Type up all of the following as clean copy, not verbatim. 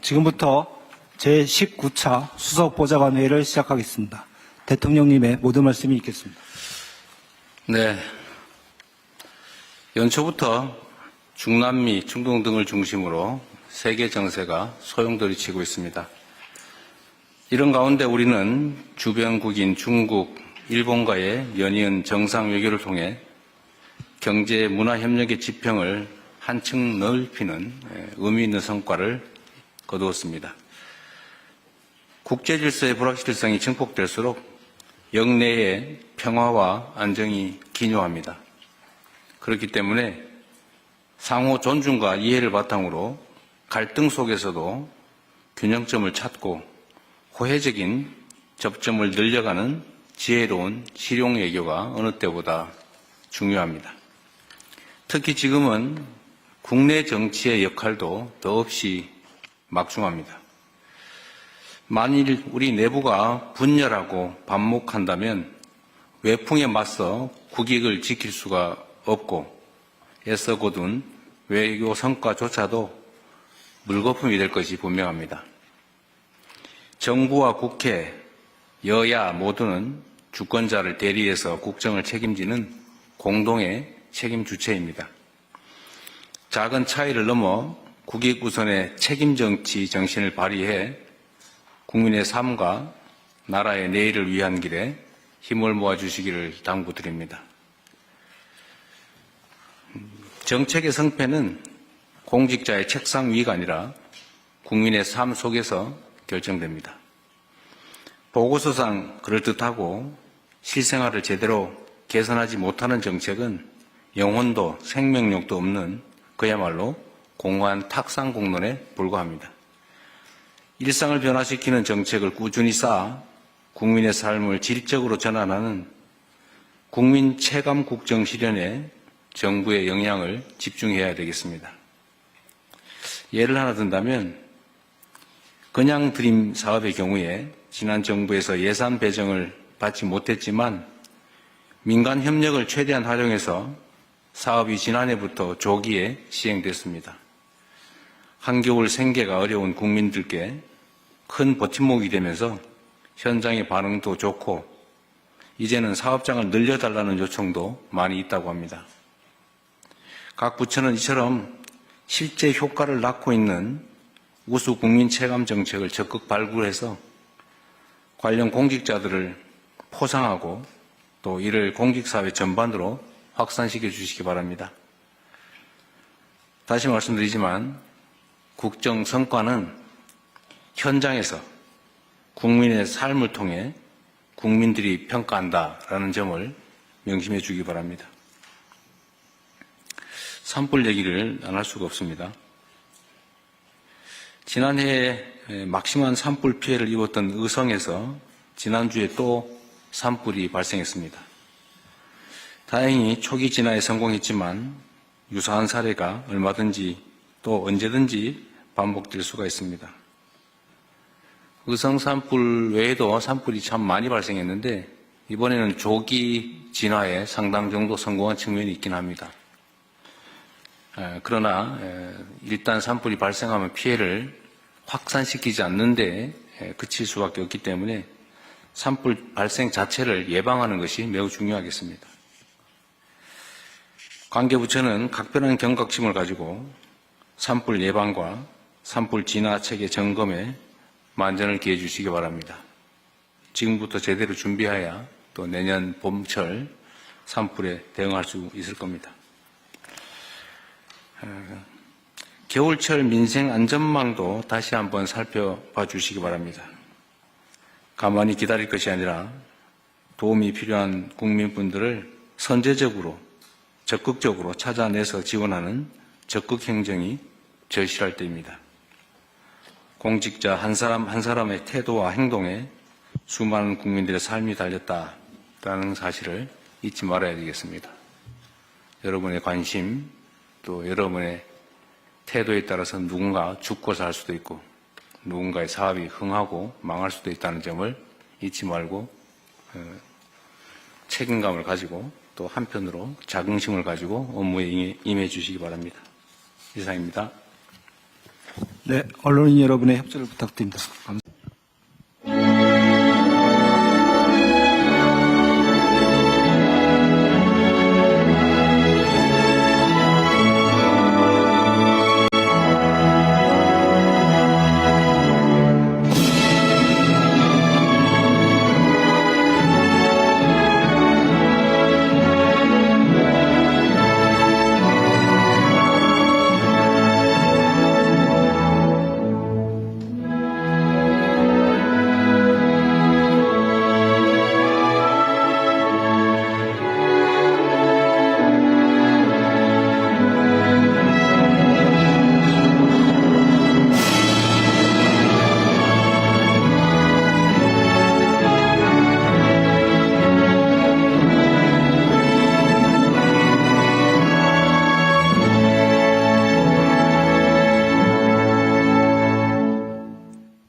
지금부터 제19차 수석보좌관 회의를 시작하겠습니다. 대통령님의 모든 말씀이 있겠습니다. 네. 연초부터 중남미, 중동 등을 중심으로 세계 정세가 소용돌이치고 있습니다. 이런 가운데 우리는 주변국인 중국, 일본과의 연이은 정상 외교를 통해 경제 문화 협력의 지평을 한층 넓히는 의미 있는 성과를 거두었습니다. 국제 질서의 불확실성이 증폭될수록 영내의 평화와 안정이 기묘합니다. 그렇기 때문에 상호 존중과 이해를 바탕으로 갈등 속에서도 균형점을 찾고 호혜적인 접점을 늘려가는 지혜로운 실용 외교가 어느 때보다 중요합니다. 특히 지금은 국내 정치의 역할도 더없이 막중합니다. 만일 우리 내부가 분열하고 반목한다면 외풍에 맞서 국익을 지킬 수가 없고 애써 거둔 외교 성과조차도 물거품이 될 것이 분명합니다. 정부와 국회, 여야 모두는 주권자를 대리해서 국정을 책임지는 공동의 책임 주체입니다. 작은 차이를 넘어 국익 우선의 책임 정치 정신을 발휘해 국민의 삶과 나라의 내일을 위한 길에 힘을 모아주시기를 당부드립니다. 정책의 성패는 공직자의 책상 위가 아니라 국민의 삶 속에서 결정됩니다. 보고서상 그럴듯하고 실생활을 제대로 개선하지 못하는 정책은 영혼도 생명력도 없는 그야말로 공허한 탁상 공론에 불과합니다. 일상을 변화시키는 정책을 꾸준히 쌓아 국민의 삶을 질적으로 전환하는 국민 체감 국정 실현에 정부의 역량을 집중해야 되겠습니다. 예를 하나 든다면 그냥 드림 사업의 경우에 지난 정부에서 예산 배정을 받지 못했지만 민간 협력을 최대한 활용해서 사업이 지난해부터 조기에 시행됐습니다. 한겨울 생계가 어려운 국민들께 큰 버팀목이 되면서 현장의 반응도 좋고 이제는 사업장을 늘려달라는 요청도 많이 있다고 합니다. 각 부처는 이처럼 실제 효과를 낳고 있는 우수 국민 체감 정책을 적극 발굴해서 관련 공직자들을 포상하고 또 이를 공직사회 전반으로 확산시켜 주시기 바랍니다. 다시 말씀드리지만 국정 성과는 현장에서 국민의 삶을 통해 국민들이 평가한다라는 점을 명심해 주기 바랍니다. 산불 얘기를 안 할 수가 없습니다. 지난해에 막심한 산불 피해를 입었던 의성에서 지난주에 또 산불이 발생했습니다. 다행히 초기 진화에 성공했지만 유사한 사례가 얼마든지 또 언제든지 반복될 수가 있습니다. 의성 산불 외에도 산불이 참 많이 발생했는데 이번에는 조기 진화에 상당 정도 성공한 측면이 있긴 합니다. 그러나 일단 산불이 발생하면 피해를 확산시키지 않는데 그칠 수밖에 없기 때문에 산불 발생 자체를 예방하는 것이 매우 중요하겠습니다. 관계부처는 각별한 경각심을 가지고 산불 예방과 산불 진화 체계 점검에 만전을 기해 주시기 바랍니다. 지금부터 제대로 준비해야 또 내년 봄철 산불에 대응할 수 있을 겁니다. 겨울철 민생 안전망도 다시 한번 살펴봐 주시기 바랍니다. 가만히 기다릴 것이 아니라 도움이 필요한 국민분들을 선제적으로 적극적으로 찾아내서 지원하는 적극 행정이 절실할 때입니다. 공직자 한 사람 한 사람의 태도와 행동에 수많은 국민들의 삶이 달렸다라는 사실을 잊지 말아야 되겠습니다. 여러분의 관심 또 여러분의 태도에 따라서 누군가 죽고 살 수도 있고 누군가의 사업이 흥하고 망할 수도 있다는 점을 잊지 말고 책임감을 가지고 또 한편으로 자긍심을 가지고 업무에 임해 주시기 바랍니다. 이상입니다. 네, 언론인 여러분의 협조를 부탁드립니다. 감사합니다.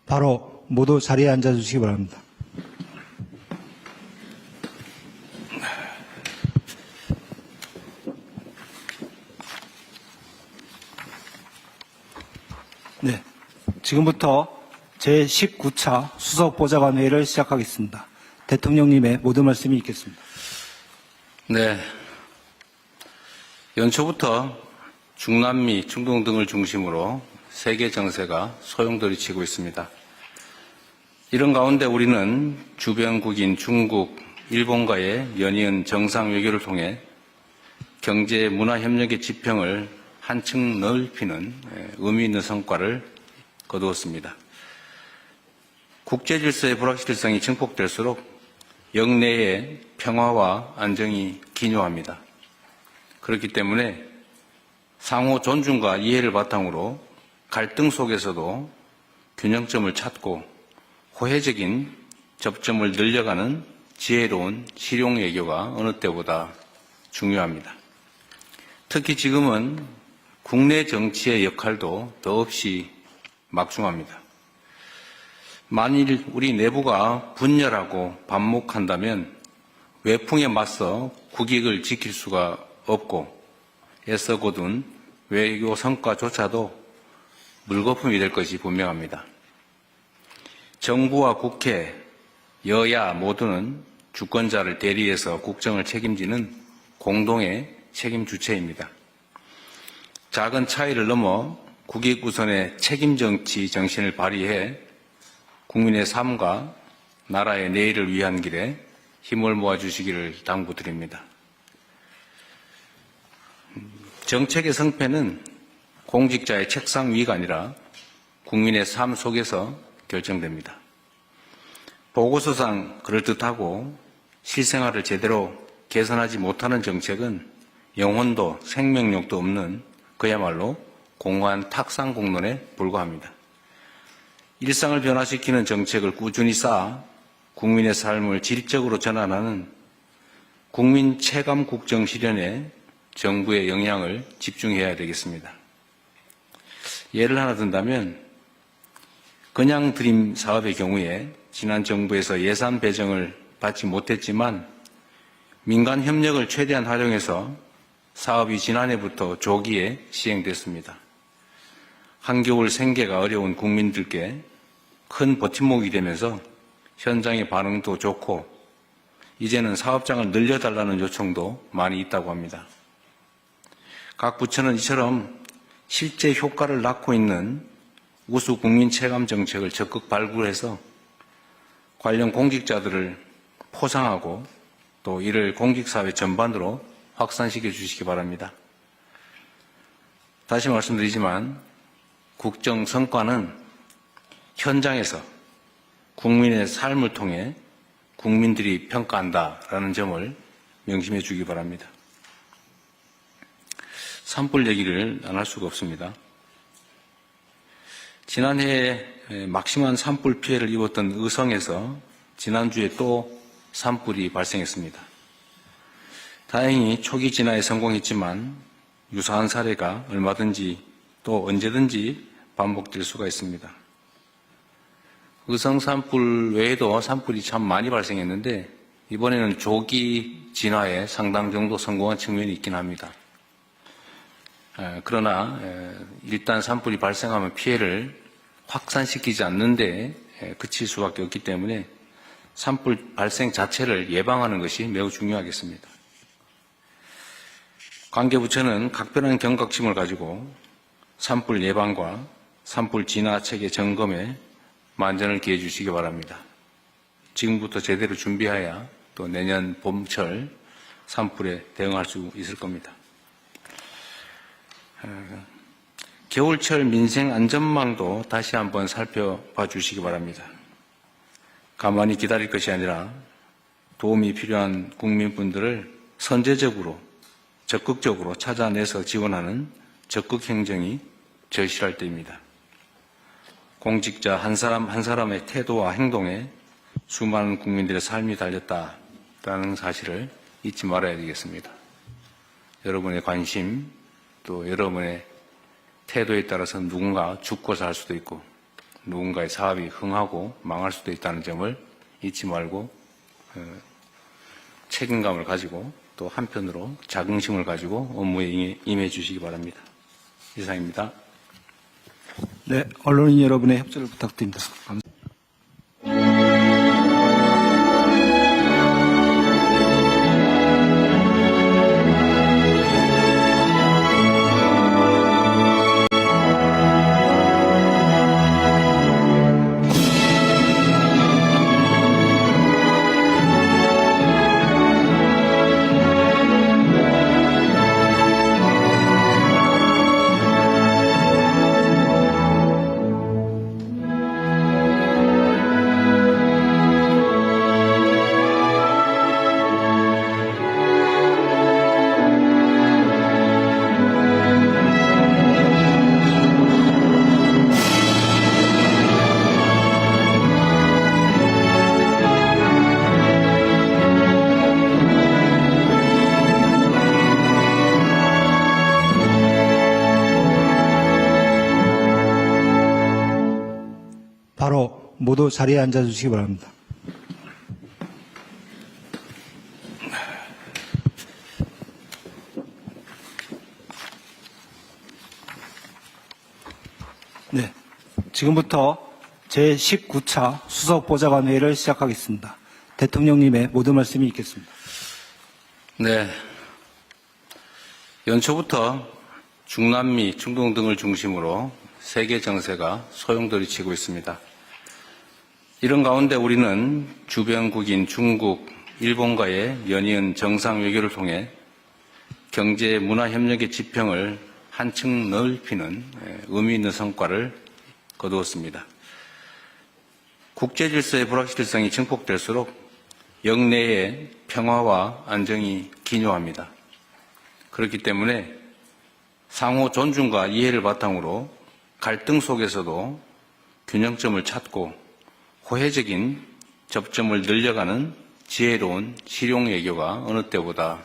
바로 모두 자리에 앉아주시기 바랍니다. 네, 지금부터 제19차 수석보좌관 회의를 시작하겠습니다. 대통령님의 모든 말씀이 있겠습니다. 네. 연초부터 중남미, 중동 등을 중심으로 세계 정세가 소용돌이치고 있습니다. 이런 가운데 우리는 주변국인 중국, 일본과의 연이은 정상 외교를 통해 경제, 문화 협력의 지평을 한층 넓히는 의미 있는 성과를 거두었습니다. 국제 질서의 불확실성이 증폭될수록 영내의 평화와 안정이 기묘합니다. 그렇기 때문에 상호 존중과 이해를 바탕으로 갈등 속에서도 균형점을 찾고 호혜적인 접점을 늘려가는 지혜로운 실용 외교가 어느 때보다 중요합니다. 특히 지금은 국내 정치의 역할도 더없이 막중합니다. 만일 우리 내부가 분열하고 반목한다면 외풍에 맞서 국익을 지킬 수가 없고 애써 거둔 외교 성과조차도 물거품이 될 것이 분명합니다. 정부와 국회, 여야 모두는 주권자를 대리해서 국정을 책임지는 공동의 책임 주체입니다. 작은 차이를 넘어 국익 우선의 책임 정치 정신을 발휘해 국민의 삶과 나라의 내일을 위한 길에 힘을 모아주시기를 당부드립니다. 정책의 성패는 공직자의 책상 위가 아니라 국민의 삶 속에서 결정됩니다. 보고서상 그럴듯하고 실생활을 제대로 개선하지 못하는 정책은 영혼도 생명력도 없는 그야말로 공허한 탁상 공론에 불과합니다. 일상을 변화시키는 정책을 꾸준히 쌓아 국민의 삶을 질적으로 전환하는 국민 체감 국정 실현에 정부의 역량을 집중해야 되겠습니다. 예를 하나 든다면 그냥 드림 사업의 경우에 지난 정부에서 예산 배정을 받지 못했지만 민간 협력을 최대한 활용해서 사업이 지난해부터 조기에 시행됐습니다. 한겨울 생계가 어려운 국민들께 큰 버팀목이 되면서 현장의 반응도 좋고 이제는 사업장을 늘려달라는 요청도 많이 있다고 합니다. 각 부처는 이처럼 실제 효과를 낳고 있는 우수 국민 체감 정책을 적극 발굴해서 관련 공직자들을 포상하고 또 이를 공직사회 전반으로 확산시켜 주시기 바랍니다. 다시 말씀드리지만 국정 성과는 현장에서 국민의 삶을 통해 국민들이 평가한다라는 점을 명심해 주기 바랍니다. 산불 얘기를 안 할 수가 없습니다. 지난해에 막심한 산불 피해를 입었던 의성에서 지난주에 또 산불이 발생했습니다. 다행히 초기 진화에 성공했지만 유사한 사례가 얼마든지 또 언제든지 반복될 수가 있습니다. 의성 산불 외에도 산불이 참 많이 발생했는데 이번에는 조기 진화에 상당 정도 성공한 측면이 있긴 합니다. 그러나 일단 산불이 발생하면 피해를 확산시키지 않는데 그칠 수밖에 없기 때문에 산불 발생 자체를 예방하는 것이 매우 중요하겠습니다. 관계부처는 각별한 경각심을 가지고 산불 예방과 산불 진화 체계 점검에 만전을 기해 주시기 바랍니다. 지금부터 제대로 준비해야 또 내년 봄철 산불에 대응할 수 있을 겁니다. 겨울철 민생 안전망도 다시 한번 살펴봐 주시기 바랍니다. 가만히 기다릴 것이 아니라 도움이 필요한 국민분들을 선제적으로 적극적으로 찾아내서 지원하는 적극 행정이 절실할 때입니다. 공직자 한 사람 한 사람의 태도와 행동에 수많은 국민들의 삶이 달렸다라는 사실을 잊지 말아야 되겠습니다. 여러분의 관심 또 여러분의 태도에 따라서 누군가 죽고 살 수도 있고 누군가의 사업이 흥하고 망할 수도 있다는 점을 잊지 말고 책임감을 가지고 또 한편으로 자긍심을 가지고 업무에 임해 주시기 바랍니다. 이상입니다. 네, 언론인 여러분의 협조를 부탁드립니다. 감사합니다. 바로 모두 자리에 앉아주시기 바랍니다. 네, 지금부터 제19차 수석보좌관 회의를 시작하겠습니다. 대통령님의 모든 말씀이 있겠습니다. 네, 연초부터 중남미, 중동 등을 중심으로 세계 정세가 소용돌이치고 있습니다. 이런 가운데 우리는 주변국인 중국, 일본과의 연이은 정상 외교를 통해 경제 문화 협력의 지평을 한층 넓히는 의미 있는 성과를 거두었습니다. 국제 질서의 불확실성이 증폭될수록 영내의 평화와 안정이 기묘합니다. 그렇기 때문에 상호 존중과 이해를 바탕으로 갈등 속에서도 균형점을 찾고 호혜적인 접점을 늘려가는 지혜로운 실용 외교가 어느 때보다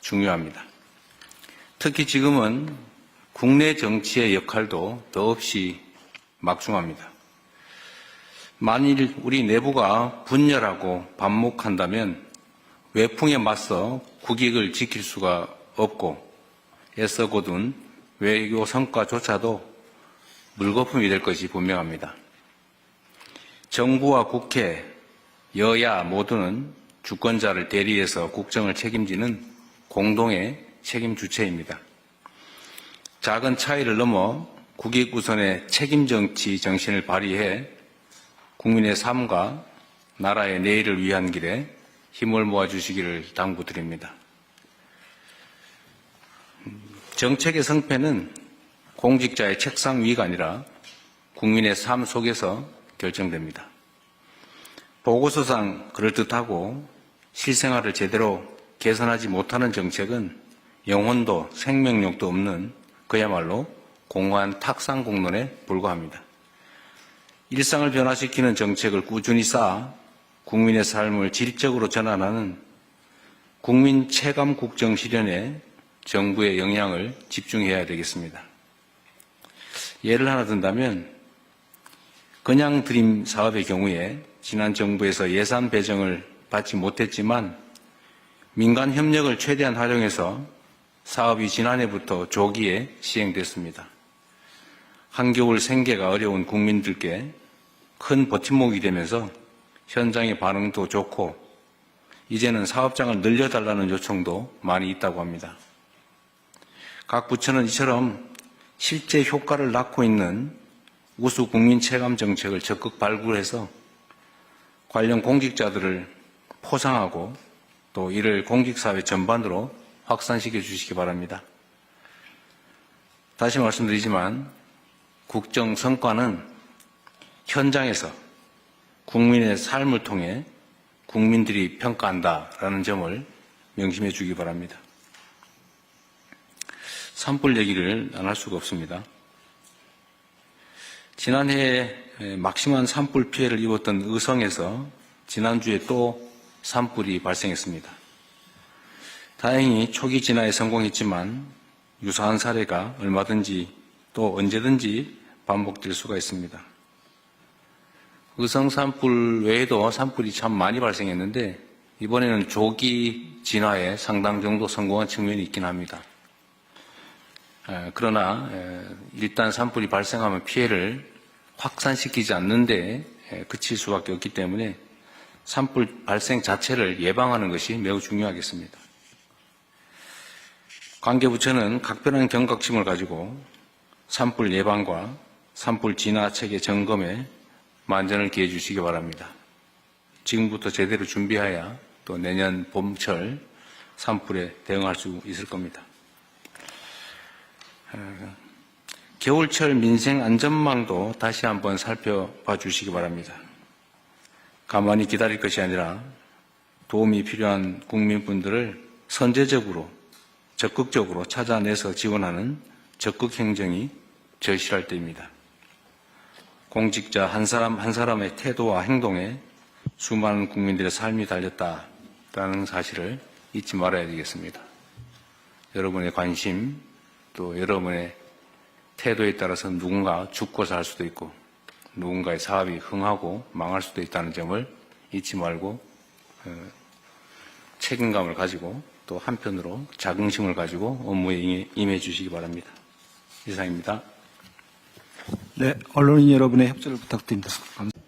중요합니다. 특히 지금은 국내 정치의 역할도 더없이 막중합니다. 만일 우리 내부가 분열하고 반목한다면 외풍에 맞서 국익을 지킬 수가 없고 애써 거둔 외교 성과조차도 물거품이 될 것이 분명합니다. 정부와 국회, 여야 모두는 주권자를 대리해서 국정을 책임지는 공동의 책임 주체입니다. 작은 차이를 넘어 국익 우선의 책임 정치 정신을 발휘해 국민의 삶과 나라의 내일을 위한 길에 힘을 모아주시기를 당부드립니다. 정책의 성패는 공직자의 책상 위가 아니라 국민의 삶 속에서 결정됩니다. 보고서상 그럴듯하고 실생활을 제대로 개선하지 못하는 정책은 영혼도 생명력도 없는 그야말로 공허한 탁상 공론에 불과합니다. 일상을 변화시키는 정책을 꾸준히 쌓아 국민의 삶을 질적으로 전환하는 국민 체감 국정 실현에 정부의 역량을 집중해야 되겠습니다. 예를 하나 든다면 그냥 드림 사업의 경우에 지난 정부에서 예산 배정을 받지 못했지만 민간 협력을 최대한 활용해서 사업이 지난해부터 조기에 시행됐습니다. 한겨울 생계가 어려운 국민들께 큰 버팀목이 되면서 현장의 반응도 좋고 이제는 사업장을 늘려달라는 요청도 많이 있다고 합니다. 각 부처는 이처럼 실제 효과를 낳고 있는 우수 국민 체감 정책을 적극 발굴해서 관련 공직자들을 포상하고 또 이를 공직사회 전반으로 확산시켜 주시기 바랍니다. 다시 말씀드리지만 국정 성과는 현장에서 국민의 삶을 통해 국민들이 평가한다라는 점을 명심해 주기 바랍니다. 산불 얘기를 안 할 수가 없습니다. 지난해에 막심한 산불 피해를 입었던 의성에서 지난주에 또 산불이 발생했습니다. 다행히 초기 진화에 성공했지만 유사한 사례가 얼마든지 또 언제든지 반복될 수가 있습니다. 의성 산불 외에도 산불이 참 많이 발생했는데 이번에는 조기 진화에 상당 정도 성공한 측면이 있긴 합니다. 그러나 일단 산불이 발생하면 피해를 확산시키지 않는데 그칠 수밖에 없기 때문에 산불 발생 자체를 예방하는 것이 매우 중요하겠습니다. 관계부처는 각별한 경각심을 가지고 산불 예방과 산불 진화 체계 점검에 만전을 기해 주시기 바랍니다. 지금부터 제대로 준비해야 또 내년 봄철 산불에 대응할 수 있을 겁니다. 겨울철 민생 안전망도 다시 한번 살펴봐 주시기 바랍니다. 가만히 기다릴 것이 아니라 도움이 필요한 국민분들을 선제적으로 적극적으로 찾아내서 지원하는 적극 행정이 절실할 때입니다. 공직자 한 사람 한 사람의 태도와 행동에 수많은 국민들의 삶이 달렸다라는 사실을 잊지 말아야 되겠습니다. 여러분의 관심 또 여러분의 태도에 따라서 누군가 죽고 살 수도 있고 누군가의 사업이 흥하고 망할 수도 있다는 점을 잊지 말고 책임감을 가지고 또 한편으로 자긍심을 가지고 업무에 임해 주시기 바랍니다. 이상입니다. 네, 언론인 여러분의 협조를 부탁드립니다. 감사합니다.